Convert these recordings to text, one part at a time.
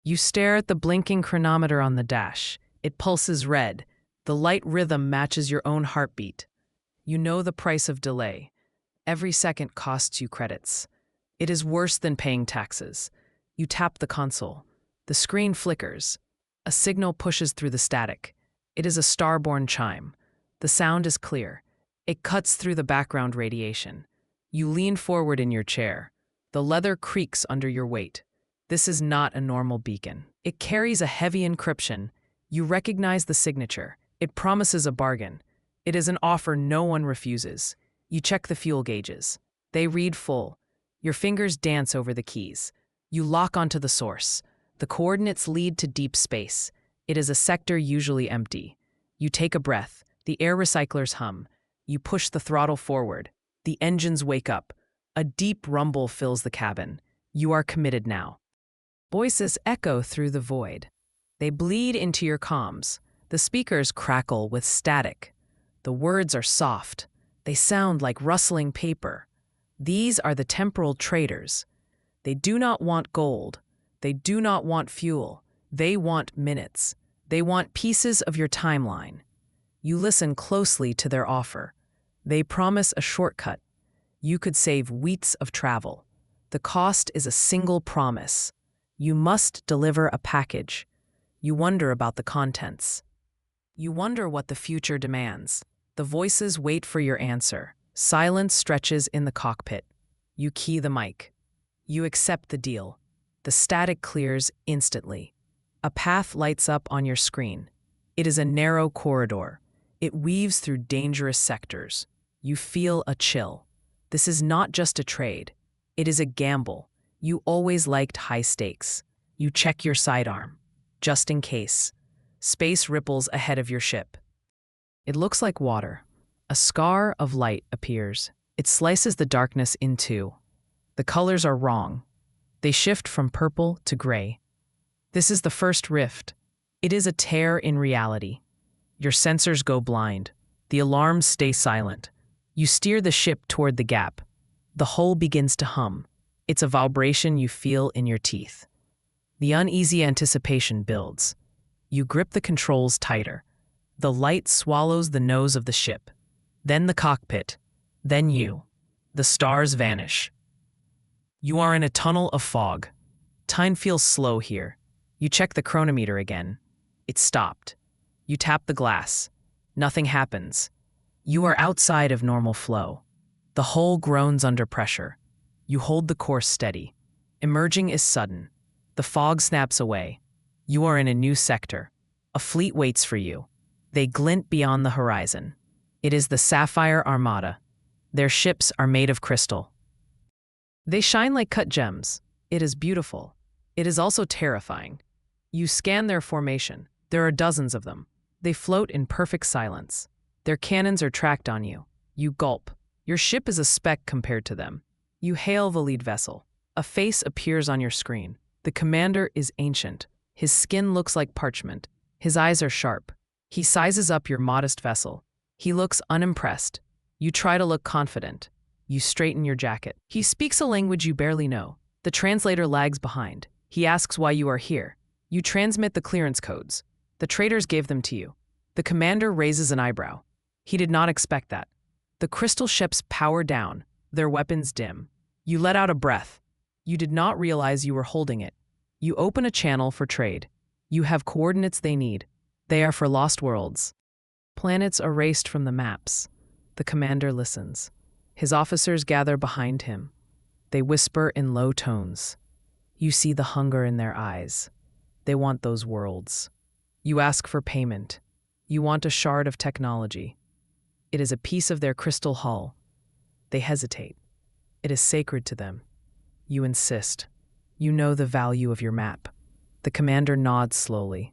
You stare at the blinking chronometer on the dash. It pulses red. The light rhythm matches your own heartbeat. You know the price of delay. Every second costs you credits. It is worse than paying taxes. You tap the console. The screen flickers. A signal pushes through the static. It is a starborn chime. The sound is clear. It cuts through the background radiation. You lean forward in your chair. The leather creaks under your weight. This is not a normal beacon. It carries a heavy encryption. You recognize the signature. It promises a bargain. It is an offer no one refuses. You check the fuel gauges. They read full. Your fingers dance over the keys. You lock onto the source. The coordinates lead to deep space. It is a sector usually empty. You take a breath. The air recyclers hum. You push the throttle forward. The engines wake up. A deep rumble fills the cabin. You are committed now. Voices echo through the void. They bleed into your comms. The speakers crackle with static. The words are soft. They sound like rustling paper. These are the temporal traders. They do not want gold. They do not want fuel. They want minutes. They want pieces of your timeline. You listen closely to their offer. They promise a shortcut. You could save weeks of travel. The cost is a single promise. You must deliver a package. You wonder about the contents. You wonder what the future demands. The voices wait for your answer. Silence stretches in the cockpit. You key the mic. You accept the deal. The static clears instantly. A path lights up on your screen. It is a narrow corridor. It weaves through dangerous sectors. You feel a chill. This is not just a trade. It is a gamble. You always liked high stakes. You check your sidearm, just in case. Space ripples ahead of your ship. It looks like water. A scar of light appears. It slices the darkness in two. The colors are wrong. They shift from purple to gray. This is the first rift. It is a tear in reality. Your sensors go blind. The alarms stay silent. You steer the ship toward the gap. The hull begins to hum. It's a vibration you feel in your teeth. The uneasy anticipation builds. You grip the controls tighter. The light swallows the nose of the ship. Then the cockpit. Then you. The stars vanish. You are in a tunnel of fog. Time feels slow here. You check the chronometer again. It stopped. You tap the glass. Nothing happens. You are outside of normal flow. The hull groans under pressure. You hold the course steady. Emerging is sudden. The fog snaps away. You are in a new sector. A fleet waits for you. They glint beyond the horizon. It is the Sapphire Armada. Their ships are made of crystal. They shine like cut gems. It is beautiful. It is also terrifying. You scan their formation. There are dozens of them. They float in perfect silence. Their cannons are tracked on you. You gulp. Your ship is a speck compared to them. You hail the lead vessel. A face appears on your screen. The commander is ancient. His skin looks like parchment. His eyes are sharp. He sizes up your modest vessel. He looks unimpressed. You try to look confident. You straighten your jacket. He speaks a language you barely know. The translator lags behind. He asks why you are here. You transmit the clearance codes. The traders gave them to you. The commander raises an eyebrow. He did not expect that. The crystal ships power down, their weapons dim. You let out a breath. You did not realize you were holding it. You open a channel for trade. You have coordinates they need. They are for lost worlds. Planets erased from the maps. The commander listens. His officers gather behind him. They whisper in low tones. You see the hunger in their eyes. They want those worlds. You ask for payment. You want a shard of technology. It is a piece of their crystal hull. They hesitate. It is sacred to them. You insist. You know the value of your map. The commander nods slowly.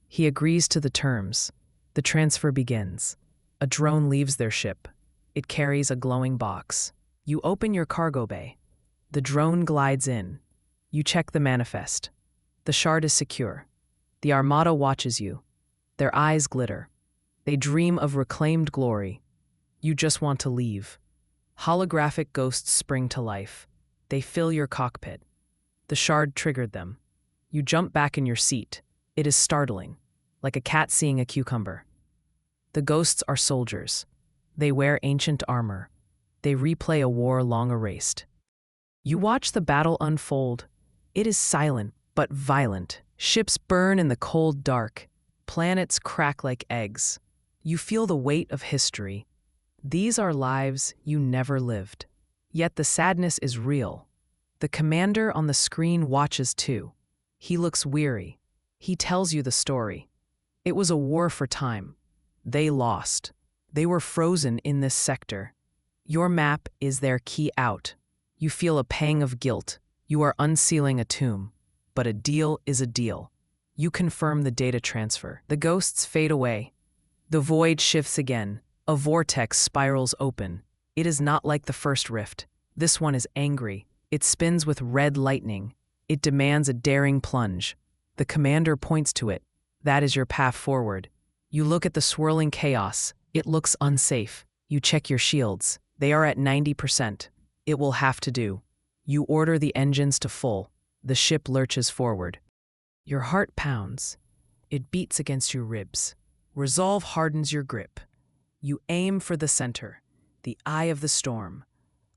He agrees to the terms. The transfer begins. A drone leaves their ship. It carries a glowing box. You open your cargo bay. The drone glides in. You check the manifest. The shard is secure. The Armada watches you. Their eyes glitter. They dream of reclaimed glory. You just want to leave. Holographic ghosts spring to life. They fill your cockpit. The shard triggered them. You jump back in your seat. It is startling, like a cat seeing a cucumber. The ghosts are soldiers. They wear ancient armor. They replay a war long erased. You watch the battle unfold. It is silent, but violent. Ships burn in the cold dark. Planets crack like eggs. You feel the weight of history. These are lives you never lived. Yet the sadness is real. The commander on the screen watches too. He looks weary. He tells you the story. It was a war for time. They lost. They were frozen in this sector. Your map is their key out. You feel a pang of guilt. You are unsealing a tomb. But a deal is a deal. You confirm the data transfer. The ghosts fade away. The void shifts again. A vortex spirals open. It is not like the first rift. This one is angry. It spins with red lightning. It demands a daring plunge. The commander points to it. That is your path forward. You look at the swirling chaos. It looks unsafe. You check your shields. They are at 90%. It will have to do. You order the engines to full. The ship lurches forward. Your heart pounds. It beats against your ribs. Resolve hardens your grip. You aim for the center, the eye of the storm.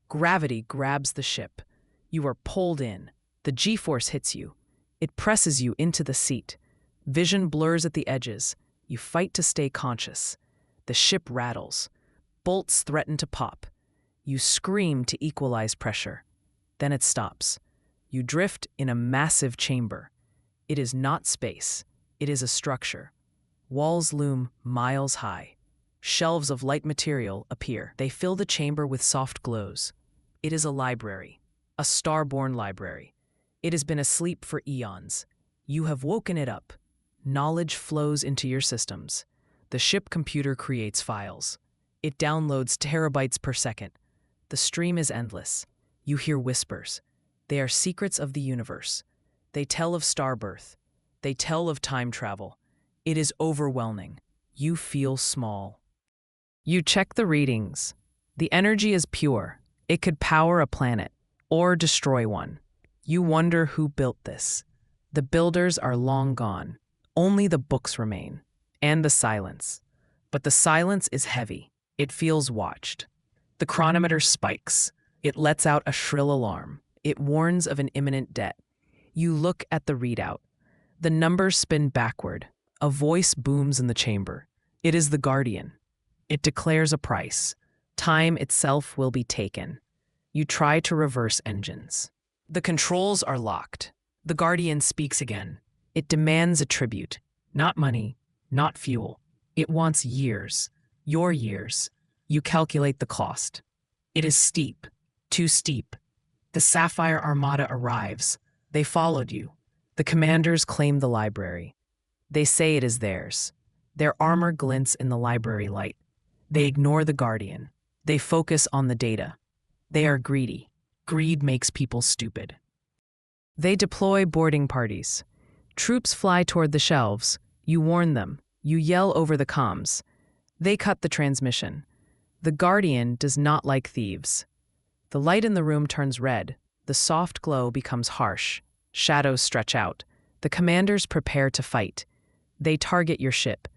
Gravity grabs the ship. You are pulled in. The G-force hits you. It presses you into the seat. Vision blurs at the edges. You fight to stay conscious. The ship rattles. Bolts threaten to pop. You scream to equalize pressure. Then it stops. You drift in a massive chamber. It is not space. It is a structure. Walls loom miles high. Shelves of light material appear. They fill the chamber with soft glows. It is a library. A star-born library. It has been asleep for eons. You have woken it up. Knowledge flows into your systems. The ship computer creates files. It downloads terabytes per second. The stream is endless. You hear whispers. They are secrets of the universe. They tell of star birth. They tell of time travel. It is overwhelming. You feel small. You check the readings. The energy is pure. It could power a planet or destroy one. You wonder who built this. The builders are long gone. Only the books remain. And the silence. But the silence is heavy. It feels watched. The chronometer spikes. It lets out a shrill alarm. It warns of an imminent debt. You look at the readout. The numbers spin backward. A voice booms in the chamber. It is the Guardian. It declares a price. Time itself will be taken. You try to reverse engines. The controls are locked. The Guardian speaks again. It demands a tribute. Not money, not fuel. It wants years. Your years. You calculate the cost. It is steep. Too steep. The Sapphire Armada arrives. They followed you. The commanders claim the library. They say it is theirs. Their armor glints in the library light. They ignore the Guardian. They focus on the data. They are greedy. Greed makes people stupid. They deploy boarding parties. Troops fly toward the shelves. You warn them. You yell over the comms. They cut the transmission. The Guardian does not like thieves. The light in the room turns red. The soft glow becomes harsh. Shadows stretch out. The commanders prepare to fight. They target your ship.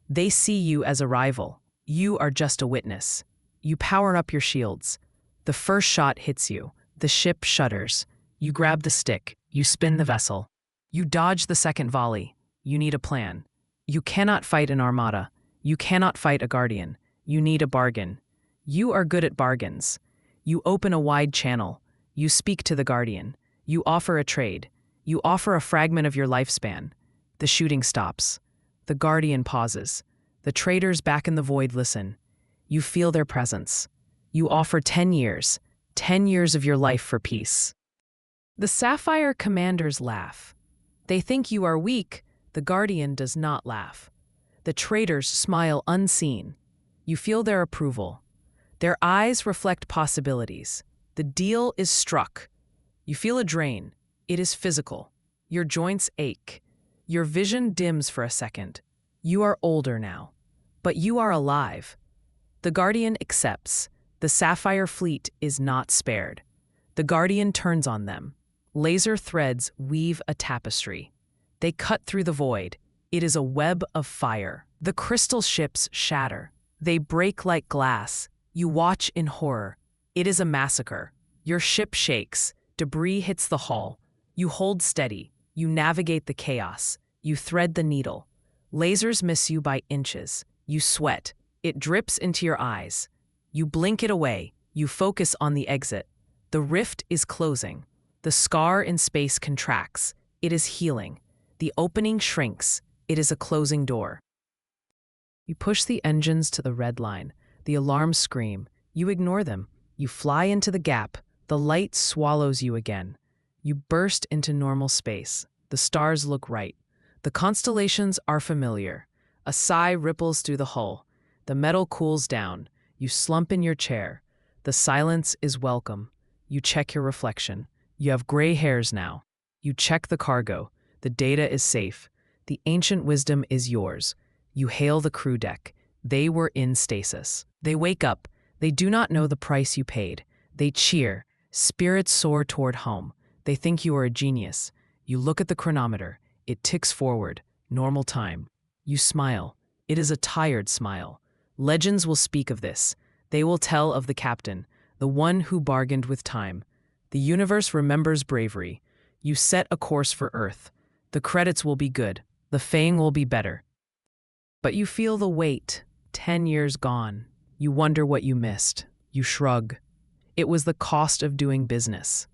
They see you as a rival. You are just a witness. You power up your shields. The first shot hits you. The ship shudders. You grab the stick. You spin the vessel. You dodge the second volley. You need a plan. You cannot fight an armada. You cannot fight a Guardian. You need a bargain. You are good at bargains. You open a wide channel. You speak to the Guardian. You offer a trade. You offer a fragment of your lifespan. The shooting stops. The Guardian pauses. The traders back in the void listen. You feel their presence. You offer 10 years. 10 years of your life for peace. The Sapphire commanders laugh. They think you are weak. The Guardian does not laugh. The traders smile unseen. You feel their approval. Their eyes reflect possibilities. The deal is struck. You feel a drain. It is physical. Your joints ache. Your vision dims for a second. You are older now. But you are alive. The Guardian accepts. The Sapphire fleet is not spared. The Guardian turns on them. Laser threads weave a tapestry. They cut through the void. It is a web of fire. The crystal ships shatter. They break like glass. You watch in horror. It is a massacre. Your ship shakes. Debris hits the hull. You hold steady. You navigate the chaos. You thread the needle. Lasers miss you by inches. You sweat. It drips into your eyes. You blink it away. You focus on the exit. The rift is closing. The scar in space contracts. It is healing. The opening shrinks. It is a closing door. You push the engines to the red line. The alarms scream. You ignore them. You fly into the gap. The light swallows you again. You burst into normal space. The stars look right. The constellations are familiar. A sigh ripples through the hull. The metal cools down. You slump in your chair. The silence is welcome. You check your reflection. You have gray hairs now. You check the cargo. The data is safe. The ancient wisdom is yours. You hail the crew deck. They were in stasis. They wake up. They do not know the price you paid. They cheer. Spirits soar toward home. They think you are a genius. You look at the chronometer. It ticks forward. Normal time. You smile. It is a tired smile. Legends will speak of this. They will tell of the captain, the one who bargained with time. The universe remembers bravery. You set a course for Earth. The credits will be good. The fame will be better. But you feel the weight. 10 years gone. You wonder what you missed. You shrug. It was the cost of doing business.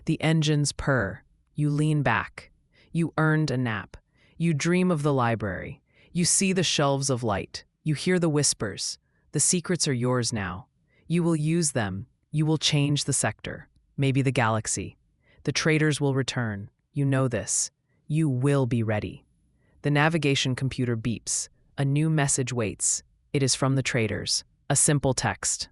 The engines purr. You lean back. You earned a nap. You dream of the library. You see the shelves of light. You hear the whispers. The secrets are yours now. You will use them. You will change the sector. Maybe the galaxy. The traders will return. You know this. You will be ready. The navigation computer beeps. A new message waits. It is from the traders. A simple text.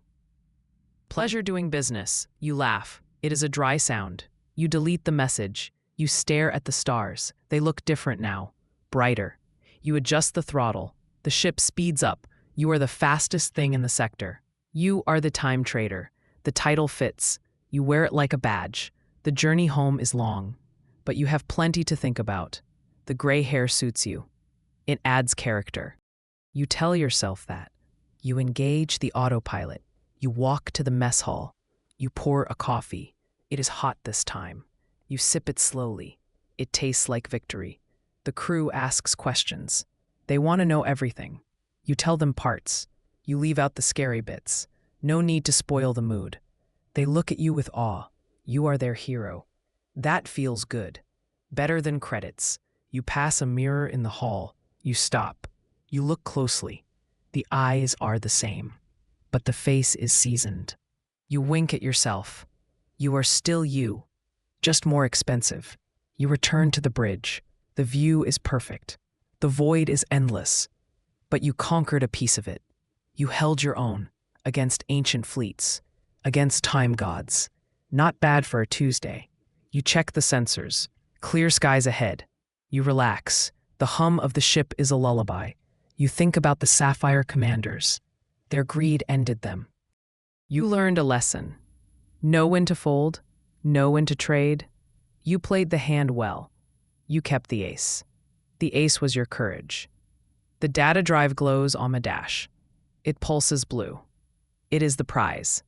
Pleasure doing business. You laugh. It is a dry sound. You delete the message. You stare at the stars. They look different now. Brighter. You adjust the throttle. The ship speeds up. You are the fastest thing in the sector. You are the time trader. The title fits. You wear it like a badge. The journey home is long. But you have plenty to think about. The gray hair suits you. It adds character. You tell yourself that. You engage the autopilot. You walk to the mess hall. You pour a coffee. It is hot this time. You sip it slowly. It tastes like victory. The crew asks questions. They want to know everything. You tell them parts. You leave out the scary bits. No need to spoil the mood. They look at you with awe. You are their hero. That feels good. Better than credits. You pass a mirror in the hall. You stop. You look closely. The eyes are the same, but the face is seasoned. You wink at yourself. You are still you, just more expensive. You return to the bridge. The view is perfect. The void is endless. But you conquered a piece of it. You held your own against ancient fleets, against time gods. Not bad for a Tuesday. You check the sensors. Clear skies ahead. You relax. The hum of the ship is a lullaby. You think about the Sapphire commanders. Their greed ended them. You learned a lesson. Know when to fold. Know when to trade. You played the hand well. You kept the ace. The ace was your courage. The data drive glows on the dash. It pulses blue. It is the prize.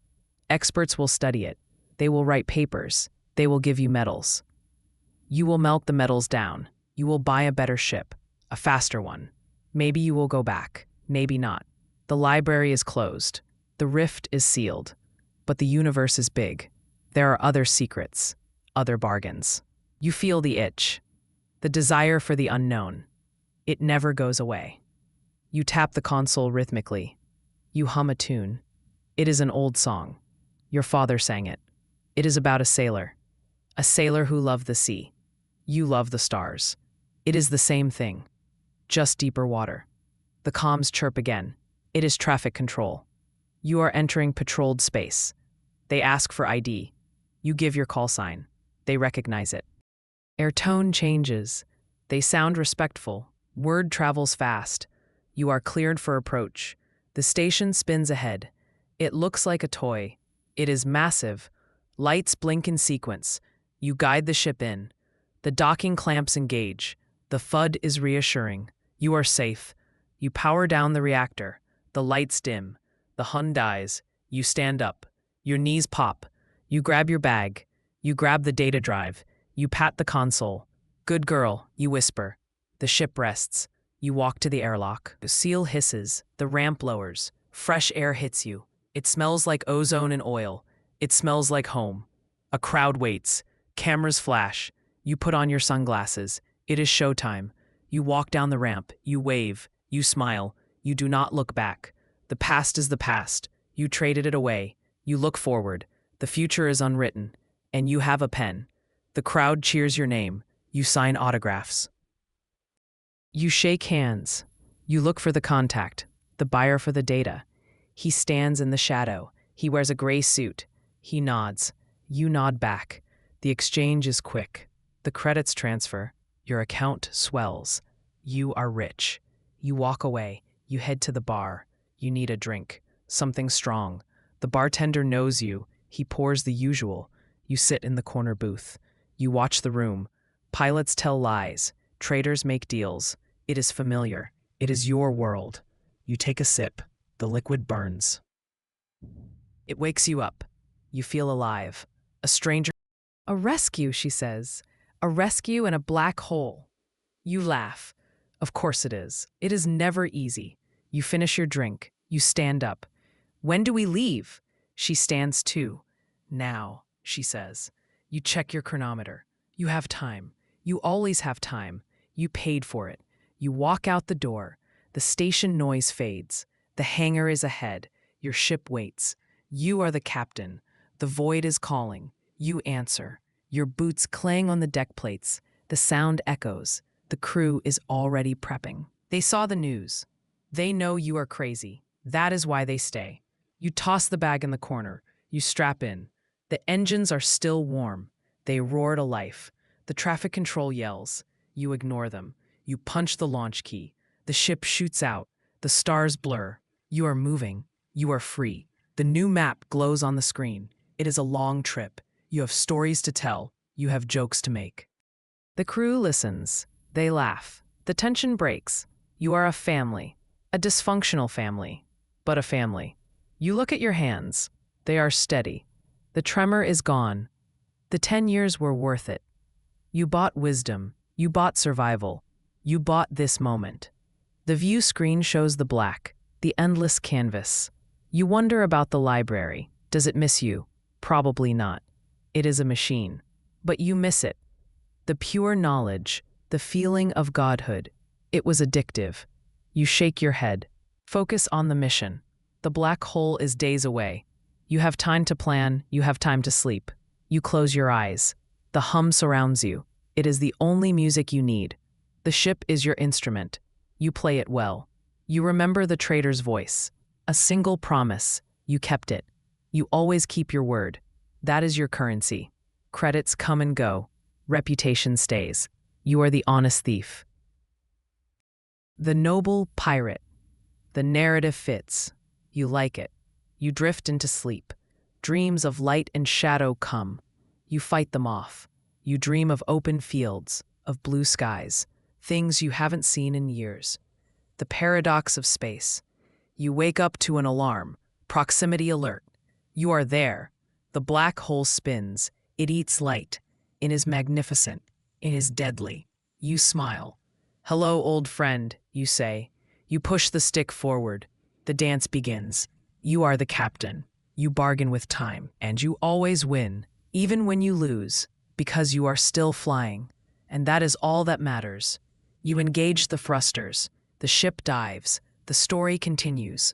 Experts will study it. They will write papers. They will give you medals. You will melt the metals down. You will buy a better ship, a faster one. Maybe you will go back. Maybe not. The library is closed. The rift is sealed. But the universe is big. There are other secrets, other bargains. You feel the itch, the desire for the unknown. It never goes away. You tap the console rhythmically. You hum a tune. It is an old song. Your father sang it. It is about a sailor who loved the sea. You love the stars. It is the same thing, just deeper water. The comms chirp again. It is traffic control. You are entering patrolled space. They ask for ID. You give your call sign. They recognize it. Air tone changes. They sound respectful. Word travels fast. You are cleared for approach. The station spins ahead. It looks like a toy. It is massive. Lights blink in sequence. You guide the ship in. The docking clamps engage. The FUD is reassuring. You are safe. You power down the reactor. The lights dim. The Hun dies. You stand up. Your knees pop. You grab your bag. You grab the data drive. You pat the console. Good girl, you whisper. The ship rests. You walk to the airlock. The seal hisses. The ramp lowers. Fresh air hits you. It smells like ozone and oil. It smells like home. A crowd waits. Cameras flash. You put on your sunglasses. It is showtime. You walk down the ramp. You wave. You smile. You do not look back. The past is the past. You traded it away. You look forward. The future is unwritten. And you have a pen. The crowd cheers your name. You sign autographs. You shake hands. You look for the contact, the buyer for the data. He stands in the shadow. He wears a gray suit. He nods. You nod back. The exchange is quick. The credits transfer. Your account swells. You are rich. You walk away. You head to the bar. You need a drink. Something strong. The bartender knows you. He pours the usual. You sit in the corner booth. You watch the room. Pilots tell lies. Traders make deals. It is familiar. It is your world. You take a sip. The liquid burns. It wakes you up. You feel alive. A stranger. A rescue, she says. A rescue in a black hole. You laugh. Of course it is. It is never easy. You finish your drink. You stand up. When do we leave? She stands too. Now, she says. You check your chronometer. You have time. You always have time. You paid for it. You walk out the door. The station noise fades. The hangar is ahead. Your ship waits. You are the captain. The void is calling. You answer. Your boots clang on the deck plates. The sound echoes. The crew is already prepping. They saw the news. They know you are crazy. That is why they stay. You toss the bag in the corner. You strap in. The engines are still warm. They roar to life. The traffic control yells. You ignore them. You punch the launch key. The ship shoots out. The stars blur. You are moving. You are free. The new map glows on the screen. It is a long trip. You have stories to tell. You have jokes to make. The crew listens. They laugh. The tension breaks. You are a family. A dysfunctional family, but a family. You look at your hands. They are steady. The tremor is gone. The 10 years were worth it. You bought wisdom. You bought survival. You bought this moment. The view screen shows the black, the endless canvas. You wonder about the library. Does it miss you? Probably not. It is a machine. But you miss it. The pure knowledge, the feeling of godhood. It was addictive. You shake your head. Focus on the mission. The black hole is days away. You have time to plan. You have time to sleep. You close your eyes. The hum surrounds you. It is the only music you need. The ship is your instrument. You play it well. You remember the trader's voice. A single promise. You kept it. You always keep your word. That is your currency. Credits come and go. Reputation stays. You are the honest thief. The noble pirate. The narrative fits. You like it. You drift into sleep. Dreams of light and shadow come. You fight them off. You dream of open fields, of blue skies, things you haven't seen in years. The paradox of space. You wake up to an alarm, proximity alert. You are there. The black hole spins. It eats light. It is magnificent. It is deadly. You smile. Hello, old friend, you say. You push the stick forward. The dance begins. You are the captain. You bargain with time, and you always win, even when you lose, because you are still flying. And that is all that matters. You engage the thrusters. The ship dives. The story continues.